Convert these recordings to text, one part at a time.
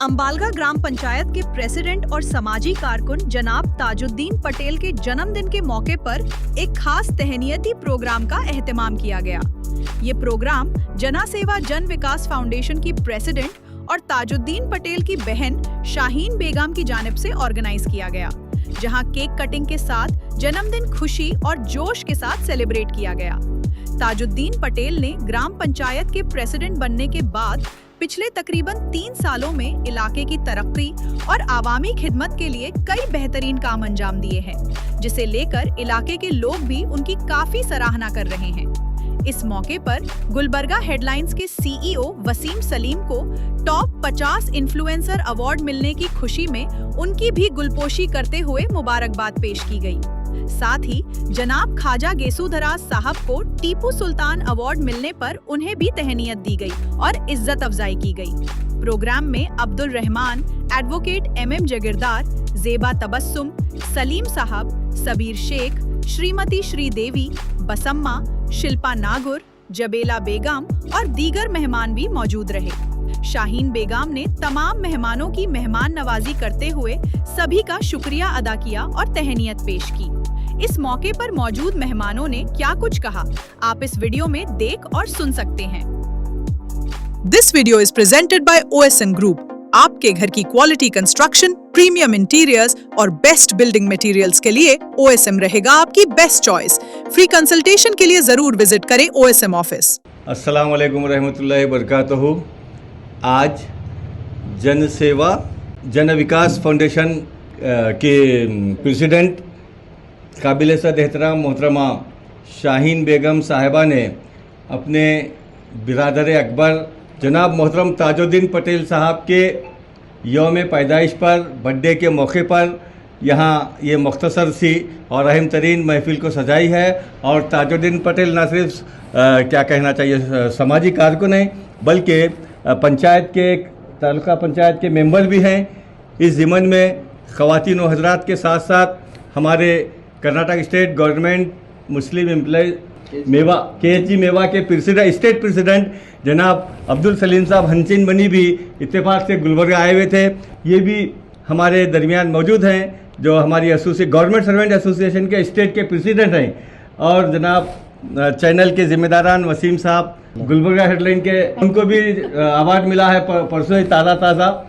अंबालगा ग्राम पंचायत के प्रेसिडेंट और समाजी कारकुन जनाब ताजुद्दीन पटेल के जन्मदिन के मौके पर एक खास तहनीयती प्रोग्राम का एहतमाम किया गया। ये प्रोग्राम जना सेवा जन विकास फाउंडेशन की प्रेसिडेंट और ताजुद्दीन पटेल की बहन शाहीन बेगम की जानिब से ऑर्गेनाइज किया गया, जहां केक कटिंग के साथ जन्मदिन खुशी और जोश के साथ सेलिब्रेट किया गया। ताजुद्दीन पटेल ने ग्राम पंचायत के प्रेसिडेंट बनने के बाद पिछले तकरीबन 3 सालों में इलाके की तरक्की और आवामी खिदमत के लिए कई बेहतरीन काम अंजाम दिए हैं, जिसे लेकर इलाके के लोग भी उनकी काफी सराहना कर रहे हैं। इस मौके पर गुलबर्गा हेडलाइंस के सीईओ वसीम सलीम को टॉप 50 इन्फ्लुएंसर अवार्ड मिलने की खुशी में उनकी भी गुलपोशी करते हुए मुबारकबाद पेश की गई। साथ ही जनाब ख्वाजा गेसूदराज साहब को टीपू सुल्तान अवार्ड मिलने पर उन्हें भी तहनीयत दी गई और इज्जत अफजाई की गई। प्रोग्राम में अब्दुल रहमान, एडवोकेट MM जगीरदार, जेबा तबस्सुम, सलीम साहब, सबीर शेख, श्रीमती श्रीदेवी, बसम्मा, शिल्पा नागुर, जबेला बेगम और दीगर मेहमान भी मौजूद रहे। शाहीन बेगम ने तमाम मेहमानों की मेहमान नवाजी करते हुए सभी का शुक्रिया अदा किया और तहनीयत पेश की। इस मौके पर मौजूद मेहमानों ने क्या कुछ कहा, आप इस वीडियो में देख और सुन सकते हैं। This video is presented by OSM group. आपके घर की क्वालिटी कंस्ट्रक्शन, प्रीमियम इंटीरियर्स और बेस्ट बिल्डिंग मटेरियल्स के लिए OSM रहेगा आपकी बेस्ट चॉइस। फ्री कंसल्टेशन के लिए जरूर विजिट करें OSM ऑफिस। अस्सलाम वालेकुम रहमतुल्लाहि बरकातहू। आज जन सेवा जन विकास फाउंडेशन के प्रेसिडेंट काबिल-ए-सद एहतराम मोहतरमा शाहीन बेगम साहिबा ने अपने बिरादर अकबर जनाब मोहतरम ताजुद्दीन पटेल साहब के यौम पैदाइश पर, बर्थडे के मौके पर यहाँ ये मुख्तसर सी और अहम तरीन महफिल को सजाई है। और ताजुद्दीन पटेल न सिर्फ क्या कहना चाहिए समाजी कारकुन हैं, बल्कि पंचायत के तालुका पंचायत के मेंबर भी हैं। इस ज़िमन में ख़वातीन व हज़रात के साथ साथ हमारे कर्नाटक स्टेट गवर्नमेंट मुस्लिम एम्प्लॉय मेवा KHG मेवा के स्टेट प्रेसिडेंट जनाब अब्दुल सलीम साहब हंसिन बनी भी इत्तेफाक से गुलबर्गा आए हुए थे। ये भी हमारे दरमियान मौजूद हैं, जो हमारी गवर्नमेंट सर्वेंट एसोसिएशन के स्टेट के प्रेसिडेंट हैं। और जनाब चैनल के जिम्मेदारान वसीम साहब गुलबर्गा हेडलाइन के, उनको भी अवार्ड मिला है परसों ही ताज़ा,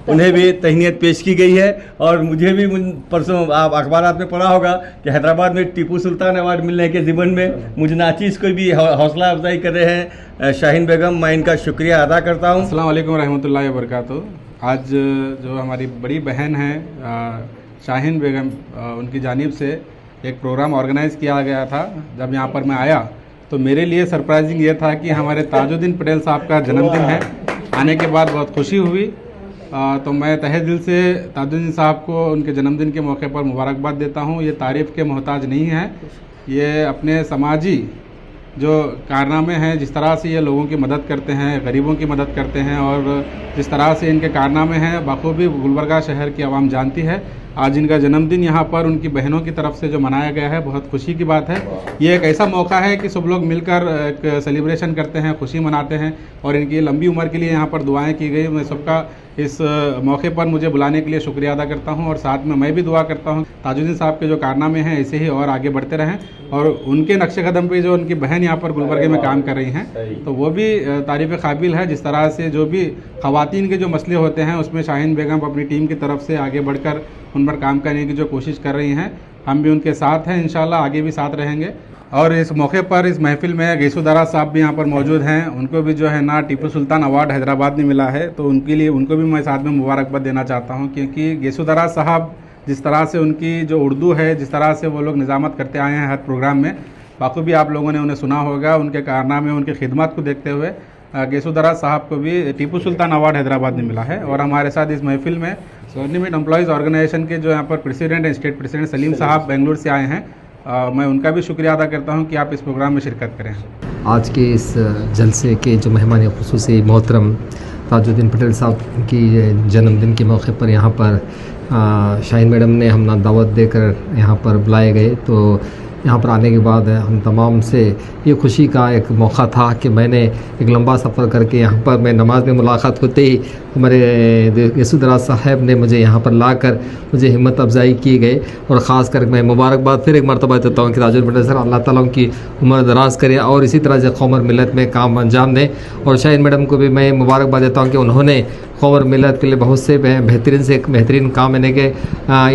उन्हें भी तहनीयत पेश की गई है। और मुझे भी परसों आप अखबारात में पढ़ा होगा कि हैदराबाद में टीपू सुल्तान अवार्ड मिलने के ज़िमन में मुझे नाचीज़ को भी हौसला अफजाई कर रहे हैं शाहीन बेगम। मैं इनका शुक्रिया अदा करता हूँ। अस्सलाम वालेकुम रहमतुल्लाहि व बरकातहू। आज जो हमारी बड़ी बहन है शाहीन बेगम, उनकी जानिब से एक प्रोग्राम ऑर्गेनाइज़ किया गया था। जब यहाँ पर मैं आया तो मेरे लिए सरप्राइजिंग ये था कि हमारे ताजुद्दीन पटेल साहब का जन्मदिन है। आने के बाद बहुत खुशी हुई। तो मैं तहे दिल से ताजुद्दीन साहब को उनके जन्मदिन के मौके पर मुबारकबाद देता हूँ। ये तारीफ़ के मोहताज नहीं है, ये अपने समाजी जो कारनामे हैं, जिस तरह से ये लोगों की मदद करते हैं, गरीबों की मदद करते हैं, और जिस तरह से इनके कारनामे हैं बखूबी गुलबर्गा शहर की आवाम जानती है। आज इनका जन्मदिन यहाँ पर उनकी बहनों की तरफ से जो मनाया गया है, बहुत खुशी की बात है। ये एक ऐसा मौका है कि सब लोग मिलकर एक सेलिब्रेशन करते हैं, खुशी मनाते हैं, और इनकी लंबी उम्र के लिए यहाँ पर दुआएं की गई। मैं सबका इस मौके पर मुझे बुलाने के लिए शुक्रिया अदा करता हूँ, और साथ में मैं भी दुआ करता हूँ ताजुद्दीन साहब के जो कारनामे हैं ऐसे ही और आगे बढ़ते रहें, और उनके नक्शे कदम पे जो उनकी बहन यहाँ पर गुलबर्गे में काम कर रही हैं, तो वो भी तारीफ़ काबिल है। जिस तरह से जो भी ख़वातीन के जो मसले होते हैं उसमें शाहीन बेगम अपनी टीम की तरफ से आगे बढ़कर उन पर काम करने की जो कोशिश कर रही हैं, हम भी उनके साथ हैं, इंशाल्लाह आगे भी साथ रहेंगे। और इस मौके पर इस महफिल में गेसूदराज साहब भी यहाँ पर मौजूद हैं। उनको भी जो है ना टीपू सुल्तान अवार्ड हैदराबाद में मिला है, तो उनके लिए उनको भी मैं साथ में मुबारकबाद देना चाहता हूँ, क्योंकि गेसूदराज साहब जिस तरह से उनकी जो उर्दू है, जिस तरह से वो लोग निज़ामत करते आए हैं हर प्रोग्राम में, बाखूबी आप लोगों ने उन्हें सुना होगा। उनके कारनामे, उनकी खिदमत को देखते हुए गेसूदराज साहब को भी टीपू सुल्तान अवार्ड हैदराबाद में मिला है। और हमारे साथ इस महफिल में गवर्नमेंट एम्प्लॉयज़ ऑर्गेनाइजेशन के जो यहाँ पर प्रेसिडेंट हैं, स्टेट प्रेसिडेंट सलीम साहब बेंगलुरु से आए हैं। मैं उनका भी शुक्रिया अदा करता हूँ कि आप इस प्रोग्राम में शिरकत करें। आज के इस जलसे के जो मेहमान खुसूसी मोहतरम ताजुद्दीन पटेल साहब की जन्मदिन के मौके पर यहाँ पर शाहीन मैडम ने हम दावत देकर यहाँ पर बुलाए गए। तो यहाँ पर आने के बाद हम तमाम से ये खुशी का एक मौका था कि मैंने एक लंबा सफ़र करके यहाँ पर मैं नमाज में मुलाकात होते ही हमारे यसुदराज साहब ने मुझे यहाँ पर लाकर मुझे हिम्मत अफजाई की गई। और ख़ास कर मैं मुबारकबाद फिर एक मरतबा देता हूँ कि ताजुद्दीन पटेल सर अल्लाह ताला उनकी उम्र दराज करे और इसी तरह से कौम और मिलत में काम अंजाम दें। और शाहीन मैडम को भी मैं मुबारकबाद देता हूँ कि उन्होंने कौम और मिलत के लिए बहुत से बेहतरीन काम इन्हें के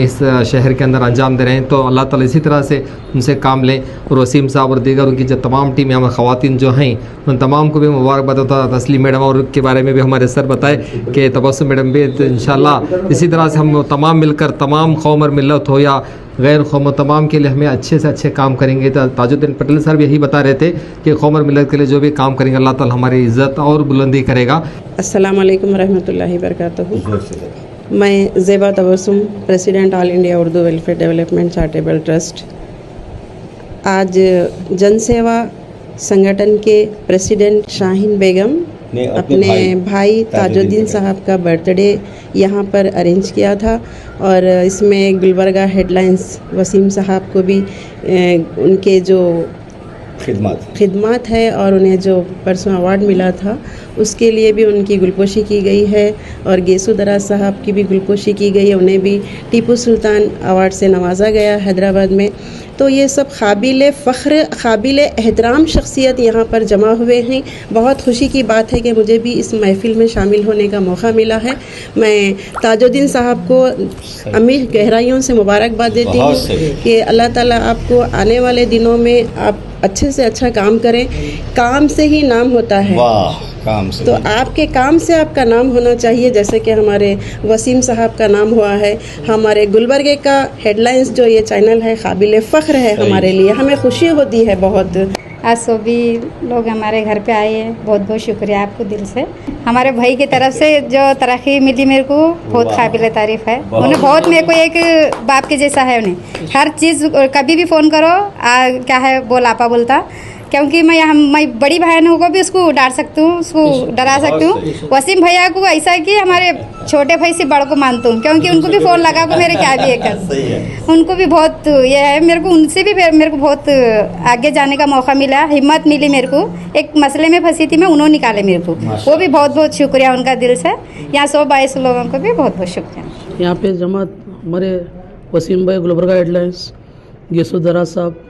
इस शहर के अंदर अंजाम दे रहे हैं। तो अल्लाह ताला इसी तरह से उनसे काम लें। और वसीम साहब और दीगर उनकी जो तमाम टीम यहाँ ख़वातीन जो हैं उन तमाम को भी मुबारकबाद होता है। तस्लीम मैडम और के बारे में भी हमारे सर बताए कि तबस्सुम मैडम भी इंशाल्लाह इसी तरह से हम तमाम मिलकर तमाम कौम और मिलत हो या गैर कौम तमाम के लिए हमें अच्छे से अच्छे काम करेंगे। तो ताजुद्दीन पटेल सर भी यही बता रहे थे कि कौम और मिलत के लिए जो भी काम करेंगे अल्लाह ताला हमारी इज़्ज़त और बुलंदी करेगा। अस्सलाम वालेकुम रहमतुल्लाहि बरकातहू। मैं Zeba Tabassum, president all India Urdu welfare development charitable trust, आज जनसेवा संगठन के प्रेसिडेंट शाहीन बेगम अपने भाई ताजुद्दीन साहब का बर्थडे यहाँ पर अरेंज किया था। और इसमें गुलबर्गा हेडलाइंस वसीम साहब को भी उनके जो खिदमत है और उन्हें जो परसों अवार्ड मिला था उसके लिए भी उनकी गुलपोशी की गई है। और गेसू दराज साहब की भी गुलपोशी की गई है, उन्हें भी टीपू सुल्तान अवार्ड से नवाजा गया हैदराबाद में। तो ये सब काबिल फ़ख्र, काबिल एहतराम शख्सियत यहाँ पर जमा हुए हैं। बहुत खुशी की बात है कि मुझे भी इस महफ़िल में शामिल होने का मौका मिला है। मैं ताजुद्दीन साहब को अमीर गहराइयों से मुबारकबाद देती हूँ कि अल्लाह ताला आपको आने वाले दिनों में आप अच्छे से अच्छा काम करें। काम से ही नाम होता है, काम से। तो आपके काम से आपका नाम होना चाहिए, जैसे कि हमारे वसीम साहब का नाम हुआ है। हमारे गुलबर्गे का हेडलाइंस जो ये चैनल है काबिल फ़ख्र है हमारे लिए, हमें खुशी होती है बहुत। आज सभी लोग हमारे घर पे आए हैं, बहुत बहुत शुक्रिया आपको दिल से। हमारे भाई की तरफ से जो तरक्की मिली मेरे को बहुत काबिल तारीफ़ है। उन्हें बहुत मेरे को एक बाप के जैसा है। उन्हें हर चीज़ कभी भी फ़ोन करो क्या है बोल आपा बोलता, क्योंकि मैं बड़ी बहनों को भी उसको डांट सकती हूँ, उसको डरा सकती हूँ। वसीम भैया को ऐसा है कि हमारे छोटे भाई से बड़ को मानता हूँ, क्योंकि उनको भी फ़ोन लगा को मेरे क्या भी एक उनको भी बहुत ये है। मेरे को उनसे भी मेरे को बहुत आगे जाने का मौका मिला, हिम्मत मिली मेरे को। एक मसले में फंसी थी मैं, उन्होंने निकाले मेरे को, वो भी बहुत बहुत शुक्रिया उनका दिल से। यहाँ 122 लोगों को भी बहुत बहुत शुक्रिया। यहाँ पे जमात हमारे वसीम भाई, गुलबर्गा हेडलाइंस, गेसू दराज साहब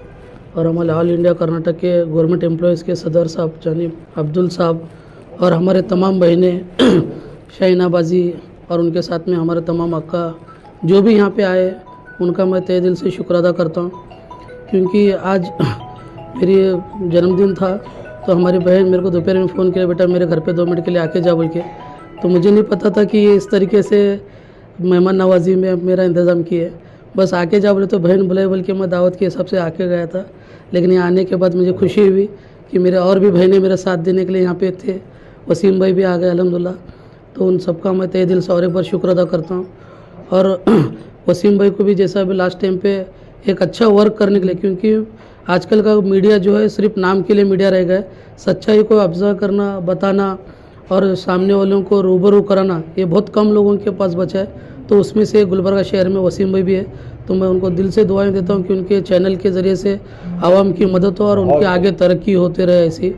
और हमारे ऑल इंडिया कर्नाटक के गवर्नमेंट एम्प्लॉयज़ के सदर साहब जानिब अब्दुल साहब और हमारे तमाम बहनें शाहीनाबाजी और उनके साथ में हमारे तमाम अक्का जो भी यहाँ पे आए उनका मैं तहे दिल से शुक्र अदा करता हूँ। क्योंकि आज मेरी जन्मदिन था तो हमारी बहन मेरे को दोपहर में फ़ोन किया, बेटा मेरे घर पे 2 मिनट के लिए आके जा बोल के। तो मुझे नहीं पता था कि ये इस तरीके से मेहमान नवाजी में मेरा इंतज़ाम किए। बस आके जा बोले तो बहन बुलाए बोल के मैं दावत के हिसाब से आके गया था। लेकिन यहाँ आने के बाद मुझे खुशी हुई कि मेरे और भी बहनें मेरा साथ देने के लिए यहाँ पे थे। वसीम भाई भी आ गए अल्हम्दुलिल्लाह। तो उन सबका मैं तहे दिल से और एक बार शुक्र अदा करता हूँ। और वसीम भाई को भी जैसा भी लास्ट टाइम पे एक अच्छा वर्क करने के लिए, क्योंकि आजकल का मीडिया जो है सिर्फ नाम के लिए मीडिया रह गया है। सच्चाई को ऑब्जर्व करना, बताना और सामने वालों को रूबरू कराना ये बहुत कम लोगों के पास बचा है। तो उसमें से गुलबर्गा शहर में वसीम भाई भी है। तो मैं उनको दिल से दुआएं देता हूं कि उनके चैनल के ज़रिए से आवाम की मदद हो और उनके आगे तरक्की होते रहे ऐसी।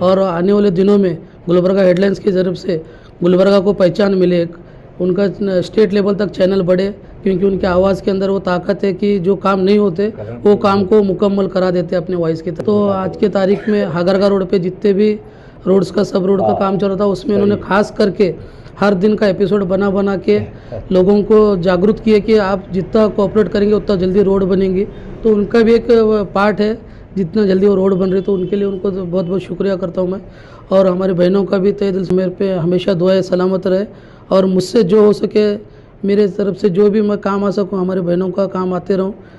और आने वाले दिनों में गुलबर्गा हेडलाइंस की तरफ से गुलबर्गा को पहचान मिले, उनका स्टेट लेवल तक चैनल बढ़े, क्योंकि उनके आवाज़ के अंदर वो ताकत है कि जो काम नहीं होते वो काम को मुकम्मल करा देते अपने वॉइस के। तो आज के तारीख में हागरगा रोड पे जितने भी रोड्स का सब रोड का काम चल रहा था उसमें उन्होंने खास करके हर दिन का एपिसोड बना के लोगों को जागरूक किए कि आप जितना कोऑपरेट करेंगे उतना जल्दी रोड बनेंगी। तो उनका भी एक पार्ट है, जितना जल्दी वो रोड बन रही, तो उनके लिए उनको तो बहुत बहुत शुक्रिया करता हूँ मैं। और हमारी बहनों का भी तहे दिल से मेरे पे हमेशा दुआएं सलामत रहे और मुझसे जो हो सके मेरे तरफ से जो भी मैं काम आ सकूँ हमारी बहनों का काम आते रहूँ,